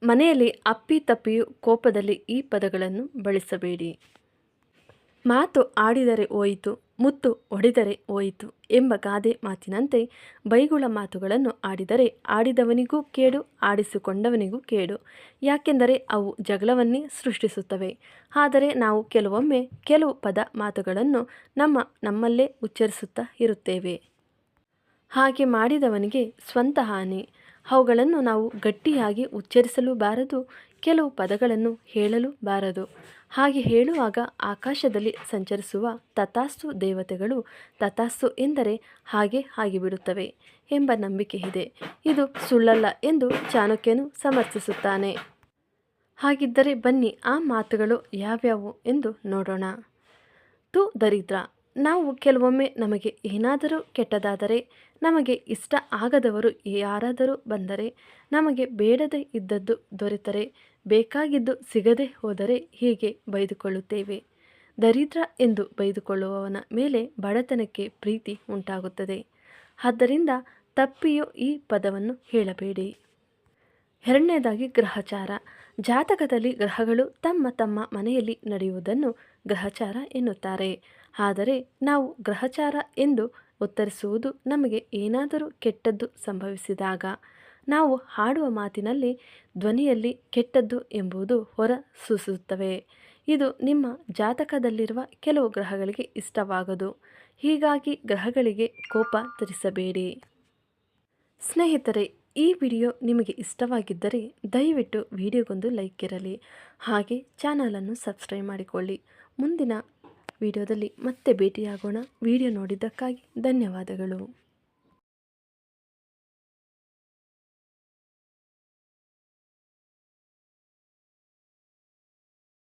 ಮನೆಯಲ್ಲಿ ಅಪ್ಪಿತಪ್ಪಿಯೂ ಕೋಪದಲ್ಲಿ ಈ ಪದಗಳನ್ನು ಬಳಸಬೇಡಿ. ಮಾತು ಆಡಿದರೆ ಹೋಯಿತು, ಮುತ್ತು ಹೊಡೆದರೆ ಹೋಯಿತು ಎಂಬ ಗಾದೆ ಮಾತಿನಂತೆ ಬೈಗುಳ ಮಾತುಗಳನ್ನು ಆಡಿದರೆ ಆಡಿದವನಿಗೂ ಕೇಡು, ಆಡಿಸಿಕೊಂಡವನಿಗೂ ಕೇಡು. ಯಾಕೆಂದರೆ ಅವು ಜಗಳವನ್ನೇ ಸೃಷ್ಟಿಸುತ್ತವೆ. ಆದರೆ ನಾವು ಕೆಲವೊಮ್ಮೆ ಕೆಲವು ಪದ ಮಾತುಗಳನ್ನು ನಮ್ಮಲ್ಲೇ ಉಚ್ಚರಿಸುತ್ತಾ ಇರುತ್ತೇವೆ. ಹಾಗೆ ಮಾಡಿದವನಿಗೆ ಸ್ವಂತ ಹಾನಿ. ಅವುಗಳನ್ನು ನಾವು ಗಟ್ಟಿಯಾಗಿ ಉಚ್ಚರಿಸಲೂ ಬಾರದು, ಕೆಲವು ಪದಗಳನ್ನು ಹೇಳಲೂ ಬಾರದು. ಹಾಗೆ ಹೇಳುವಾಗ ಆಕಾಶದಲ್ಲಿ ಸಂಚರಿಸುವ ತಥಾಸ್ತು ದೇವತೆಗಳು ತಥಾಸ್ತು ಎಂದರೆ ಹಾಗೆ ಆಗಿಬಿಡುತ್ತವೆ ಎಂಬ ನಂಬಿಕೆ ಇದೆ. ಇದು ಸುಳ್ಳಲ್ಲ ಎಂದು ಚಾಣಕ್ಯನು ಸಮರ್ಥಿಸುತ್ತಾನೆ. ಹಾಗಿದ್ದರೆ ಬನ್ನಿ ಆ ಮಾತುಗಳು ಯಾವ್ಯಾವು ಎಂದು ನೋಡೋಣ. ತು ದರಿದ್ರ. ನಾವು ಕೆಲವೊಮ್ಮೆ ನಮಗೆ ಏನಾದರೂ ಕೆಟ್ಟದಾದರೆ, ನಮಗೆ ಇಷ್ಟ ಆಗದವರು ಯಾರಾದರೂ ಬಂದರೆ, ನಮಗೆ ಬೇಡದೇ ಇದ್ದದ್ದು ದೊರೆತರೆ, ಬೇಕಾಗಿದ್ದು ಸಿಗದೆ ಹೋದರೆ ಹೀಗೆ ಬೈದುಕೊಳ್ಳುತ್ತೇವೆ. ದರಿದ್ರ ಎಂದು ಬೈದುಕೊಳ್ಳುವವನ ಮೇಲೆ ಬಡತನಕ್ಕೆ ಪ್ರೀತಿ ಉಂಟಾಗುತ್ತದೆ. ಆದ್ದರಿಂದ ತಪ್ಪಿಯೂ ಈ ಪದವನ್ನು ಹೇಳಬೇಡಿ. ಎರಡನೇದಾಗಿ ಗ್ರಹಚಾರ. ಜಾತಕದಲ್ಲಿ ಗ್ರಹಗಳು ತಮ್ಮ ತಮ್ಮ ಮನೆಯಲ್ಲಿ ನಡೆಯುವುದನ್ನು ಗ್ರಹಚಾರ ಎನ್ನುತ್ತಾರೆ. ಆದರೆ ನಾವು ಗ್ರಹಚಾರ ಎಂದು ಉತ್ತರಿಸುವುದು ನಮಗೆ ಏನಾದರೂ ಕೆಟ್ಟದ್ದು ಸಂಭವಿಸಿದಾಗ. ನಾವು ಆಡುವ ಮಾತಿನಲ್ಲಿ, ಧ್ವನಿಯಲ್ಲಿ ಕೆಟ್ಟದ್ದು ಎಂಬುದು ಹೊರ ಸೂಸುತ್ತವೆ. ಇದು ನಿಮ್ಮ ಜಾತಕದಲ್ಲಿರುವ ಕೆಲವು ಗ್ರಹಗಳಿಗೆ ಇಷ್ಟವಾಗದು. ಹೀಗಾಗಿ ಗ್ರಹಗಳಿಗೆ ಕೋಪ ತರಿಸಬೇಡಿ. ಸ್ನೇಹಿತರೆ, ಈ ವಿಡಿಯೋ ನಿಮಗೆ ಇಷ್ಟವಾಗಿದ್ದರೆ ದಯವಿಟ್ಟು ವಿಡಿಯೋಗೊಂದು ಲೈಕ್ ಇರಲಿ. ಹಾಗೆ ಚಾನಲನ್ನು ಸಬ್ಸ್ಕ್ರೈಬ್ ಮಾಡಿಕೊಳ್ಳಿ. ಮುಂದಿನ ವಿಡಿಯೋದಲ್ಲಿ ಮತ್ತೆ ಭೇಟಿಯಾಗೋಣ. ವಿಡಿಯೋ ನೋಡಿದ್ದಕ್ಕಾಗಿ ಧನ್ಯವಾದಗಳು.